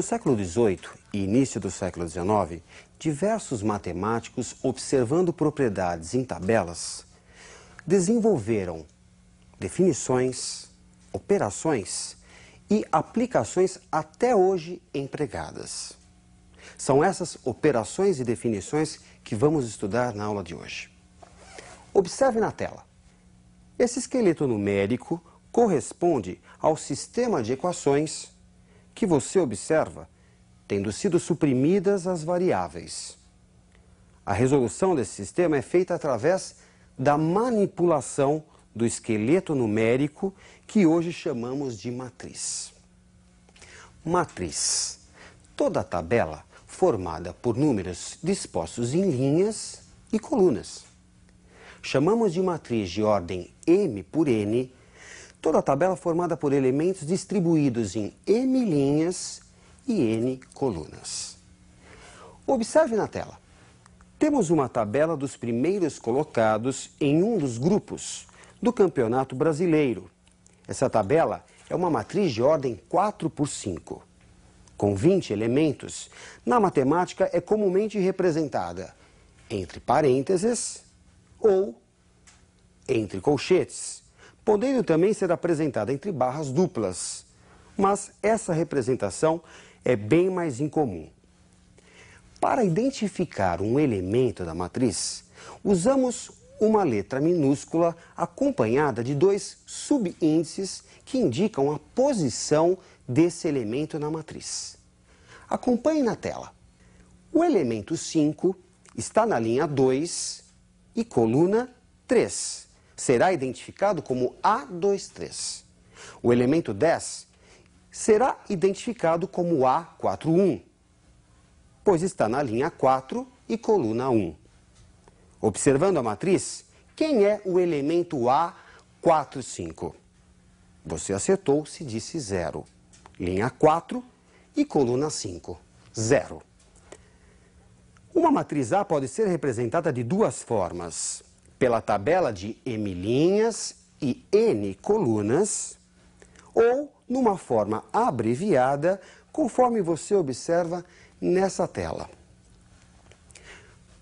No século XVIII e início do século XIX, diversos matemáticos, observando propriedades em tabelas, desenvolveram definições, operações e aplicações até hoje empregadas. São essas operações e definições que vamos estudar na aula de hoje. Observe na tela. Esse esqueleto numérico corresponde ao sistema de equações que você observa tendo sido suprimidas as variáveis. A resolução desse sistema é feita através da manipulação do esqueleto numérico que hoje chamamos de matriz. Matriz. Toda tabela formada por números dispostos em linhas e colunas. Chamamos de matriz de ordem M por N toda tabela formada por elementos distribuídos em M linhas e N colunas. Observe na tela. Temos uma tabela dos primeiros colocados em um dos grupos do Campeonato Brasileiro. Essa tabela é uma matriz de ordem 4×5. Com 20 elementos, na matemática é comumente representada entre parênteses ou entre colchetes, podendo também ser apresentada entre barras duplas, mas essa representação é bem mais incomum. Para identificar um elemento da matriz, usamos uma letra minúscula acompanhada de dois subíndices que indicam a posição desse elemento na matriz. Acompanhe na tela. O elemento 5 está na linha 2 e coluna 3. Será identificado como A23. O elemento 10 será identificado como A41, pois está na linha 4 e coluna 1. Observando a matriz, quem é o elemento A45? Você acertou se disse 0. Linha 4 e coluna 5, 0. Uma matriz A pode ser representada de duas formas: pela tabela de M linhas e N colunas, ou numa forma abreviada, conforme você observa nessa tela.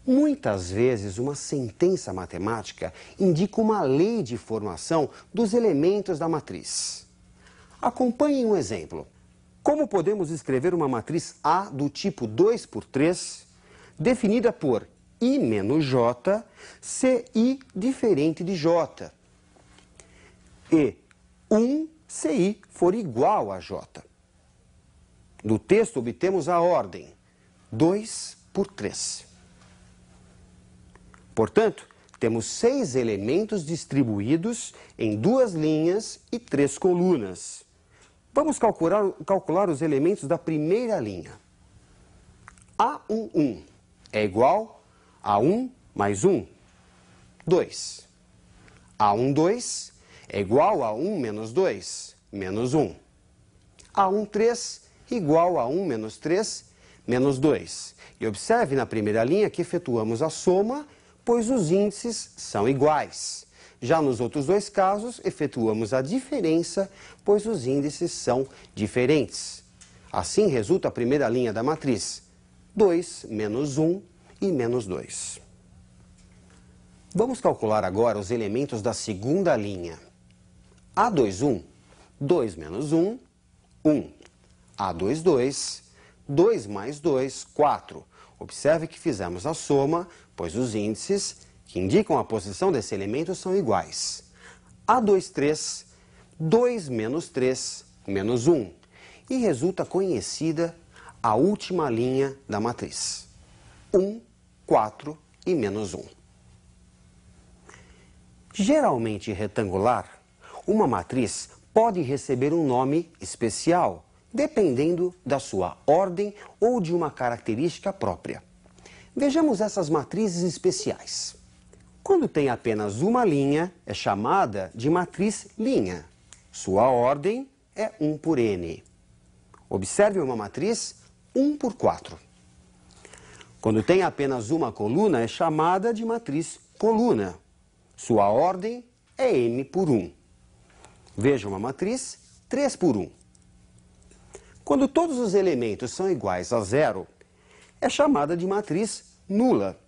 Muitas vezes, uma sentença matemática indica uma lei de formação dos elementos da matriz. Acompanhe um exemplo. Como podemos escrever uma matriz A do tipo 2×3, definida por I menos J, se I diferente de J, e 1 se I for igual a J. Do texto obtemos a ordem 2×3. Portanto, temos 6 elementos distribuídos em 2 linhas e 3 colunas. Vamos calcular os elementos da primeira linha. A11 é igual a 1 mais 1, 2. A12 é igual a 1 menos 2, menos 1. A13 igual a 1 menos 3, menos 2. E observe na primeira linha que efetuamos a soma, pois os índices são iguais. Já nos outros dois casos, efetuamos a diferença, pois os índices são diferentes. Assim resulta a primeira linha da matriz: 2 menos 1 e menos 2. Vamos calcular agora os elementos da segunda linha. A21, 2 menos 1, 1. A22, 2 mais 2, 4. Observe que fizemos a soma, pois os índices que indicam a posição desse elemento são iguais. A23, 2 menos 3, menos 1. E resulta conhecida a última linha da matriz: 1, 4 e menos 1. Geralmente retangular, uma matriz pode receber um nome especial, dependendo da sua ordem ou de uma característica própria. Vejamos essas matrizes especiais. Quando tem apenas uma linha, é chamada de matriz linha. Sua ordem é 1 por N. Observe uma matriz 1×4. Quando tem apenas uma coluna, é chamada de matriz coluna. Sua ordem é M por 1. Veja uma matriz 3×1. Quando todos os elementos são iguais a zero, é chamada de matriz nula.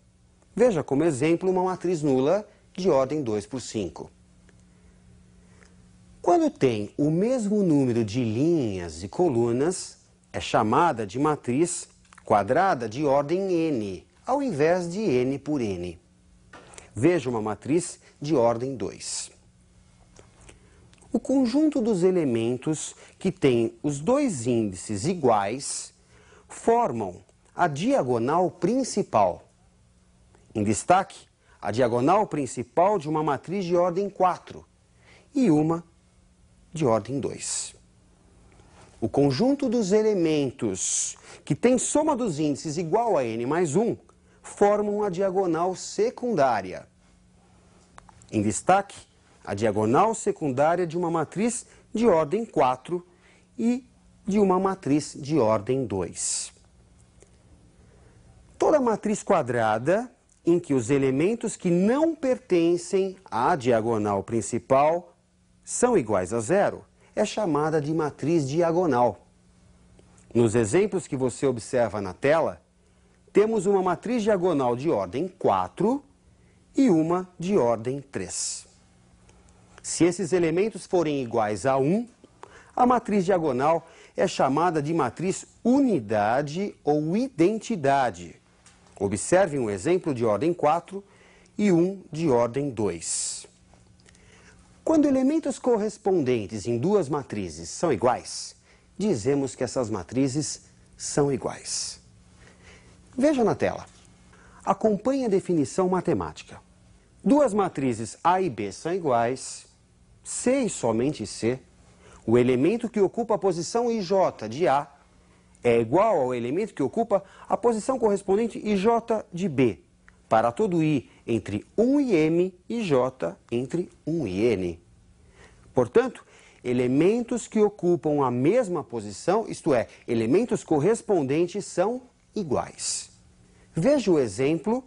Veja como exemplo uma matriz nula de ordem 2 por 5. Quando tem o mesmo número de linhas e colunas, é chamada de matriz quadrada de ordem n, ao invés de n por n. Veja uma matriz de ordem 2. O conjunto dos elementos que têm os dois índices iguais formam a diagonal principal. Em destaque, a diagonal principal de uma matriz de ordem 4 e uma de ordem 2. O conjunto dos elementos que tem soma dos índices igual a n mais 1 formam a diagonal secundária. Em destaque, a diagonal secundária de uma matriz de ordem 4 e de uma matriz de ordem 2. Toda matriz quadrada em que os elementos que não pertencem à diagonal principal são iguais a zero é chamada de matriz diagonal. Nos exemplos que você observa na tela, temos uma matriz diagonal de ordem 4 e uma de ordem 3. Se esses elementos forem iguais a 1, a matriz diagonal é chamada de matriz unidade ou identidade. Observe um exemplo de ordem 4 e um de ordem 2. Quando elementos correspondentes em duas matrizes são iguais, dizemos que essas matrizes são iguais. Veja na tela. Acompanhe a definição matemática. Duas matrizes A e B são iguais, C e somente C. O elemento que ocupa a posição IJ de A é igual ao elemento que ocupa a posição correspondente IJ de B, para todo I entre 1 e M e J entre 1 e N. Portanto, elementos que ocupam a mesma posição, isto é, elementos correspondentes, são iguais. Veja o exemplo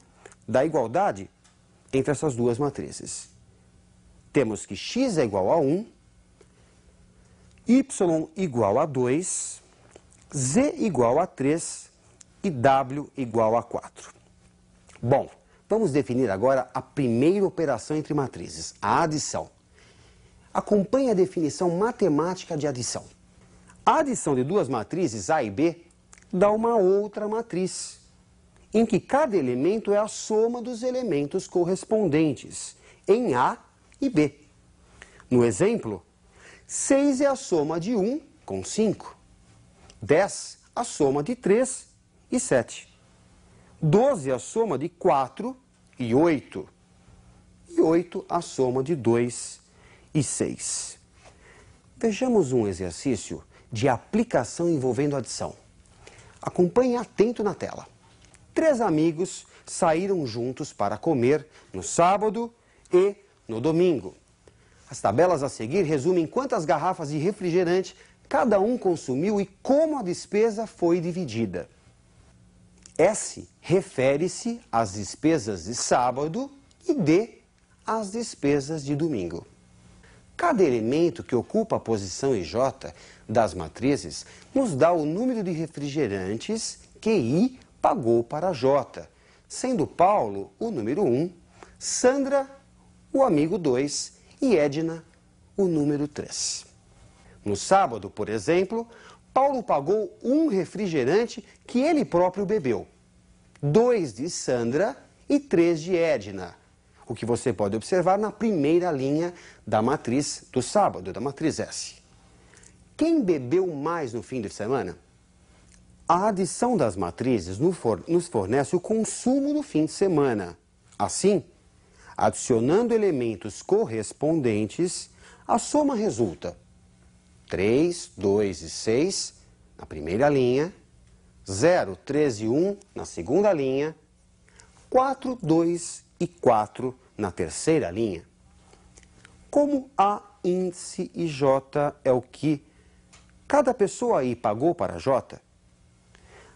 da igualdade entre essas duas matrizes. Temos que x é igual a 1, y igual a 2, z igual a 3 e w igual a 4. Bom, vamos definir agora a primeira operação entre matrizes, a adição. Acompanhe a definição matemática de adição. A adição de duas matrizes A e B dá uma outra matriz, em que cada elemento é a soma dos elementos correspondentes em A e B. No exemplo, 6 é a soma de 1 com 5. 10 a soma de 3 e 7. 12 a soma de 4 e 8. E 8 a soma de 2 e 6. Vejamos um exercício de aplicação envolvendo adição. Acompanhe atento na tela. 3 amigos saíram juntos para comer no sábado e no domingo. As tabelas a seguir resumem quantas garrafas de refrigerante cada um consumiu e como a despesa foi dividida. S refere-se às despesas de sábado e D às despesas de domingo. Cada elemento que ocupa a posição IJ das matrizes nos dá o número de refrigerantes que I pagou para J, sendo Paulo o número 1, Sandra o amigo 2 e Edna o número 3. No sábado, por exemplo, Paulo pagou um refrigerante que ele próprio bebeu, 2 de Sandra e 3 de Edna, o que você pode observar na primeira linha da matriz do sábado, da matriz S. Quem bebeu mais no fim de semana? A adição das matrizes nos fornece o consumo no fim de semana. Assim, adicionando elementos correspondentes, a soma resulta 3, 2 e 6 na primeira linha, 0, 3 e 1 na segunda linha, 4, 2 e 4 na terceira linha. Como A índice e J é o que cada pessoa aí pagou para J,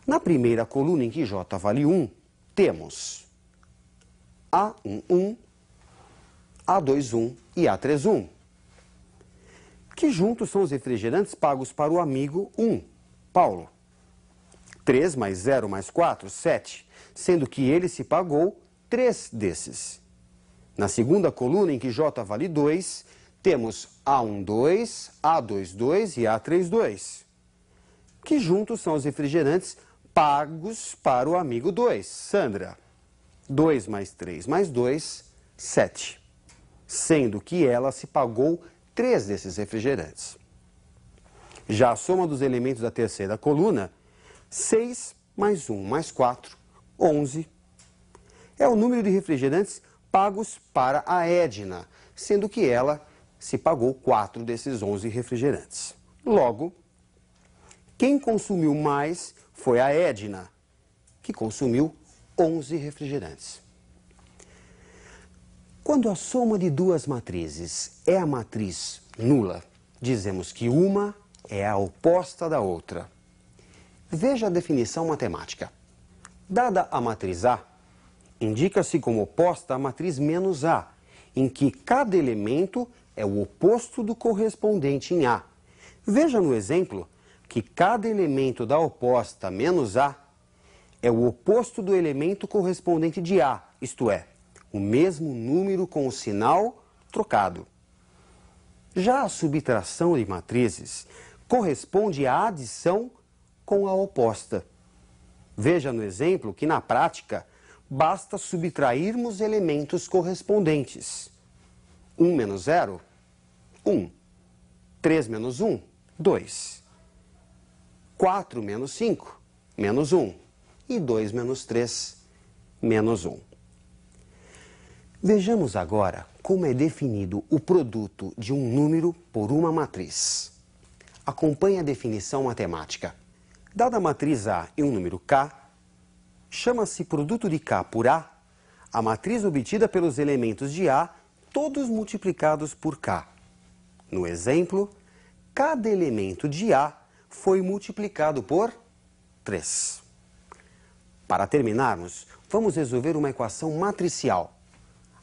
na primeira coluna em que J vale 1, temos A1, 1, A2, 1 e A3, 1. Que juntos são os refrigerantes pagos para o amigo 1, Paulo. 3 mais 0 mais 4, 7, sendo que ele se pagou 3 desses. Na segunda coluna, em que J vale 2, temos A1, 2, A2, 2 e A3, 2, que juntos são os refrigerantes pagos para o amigo 2, Sandra. 2 mais 3 mais 2, 7, sendo que ela se pagou 3 desses refrigerantes. Já a soma dos elementos da terceira coluna, 6 mais 1 mais 4, 11, é o número de refrigerantes pagos para a Edna, sendo que ela se pagou 4 desses 11 refrigerantes. Logo, quem consumiu mais foi a Edna, que consumiu 11 refrigerantes. Quando a soma de duas matrizes é a matriz nula, dizemos que uma é a oposta da outra. Veja a definição matemática. Dada a matriz A, indica-se como oposta a matriz menos A, em que cada elemento é o oposto do correspondente em A. Veja no exemplo que cada elemento da oposta menos A é o oposto do elemento correspondente de A, isto é, o mesmo número com o sinal trocado. Já a subtração de matrizes corresponde à adição com a oposta. Veja no exemplo que, na prática, basta subtrairmos elementos correspondentes. 1 menos 0, 1. 3 menos 1, 2. 4 menos 5, menos 1. E 2 menos 3, menos 1. Vejamos agora como é definido o produto de um número por uma matriz. Acompanhe a definição matemática. Dada a matriz A e um número K, chama-se produto de K por A a matriz obtida pelos elementos de A, todos multiplicados por K. No exemplo, cada elemento de A foi multiplicado por 3. Para terminarmos, vamos resolver uma equação matricial.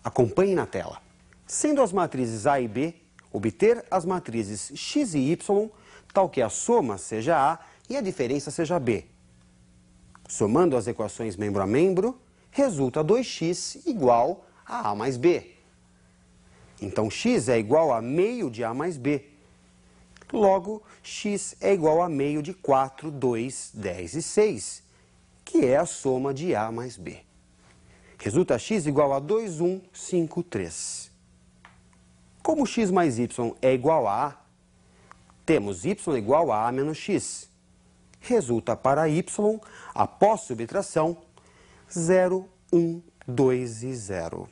Acompanhe na tela. Sendo as matrizes A e B, obter as matrizes x e y, tal que a soma seja A e a diferença seja B. Somando as equações membro a membro, resulta 2x igual a A mais B. Então, x é igual a meio de A mais B. Logo, x é igual a meio de 4, 2, 10 e 6, que é a soma de A mais B. Resulta x igual a 2, 1, 5, 3. Como x mais y é igual a A, temos y igual a A menos x. Resulta para y, após subtração, 0, 1, 2 e 0.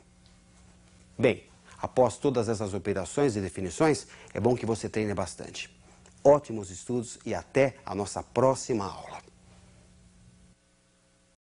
Bem, após todas essas operações e definições, é bom que você treine bastante. Ótimos estudos e até a nossa próxima aula.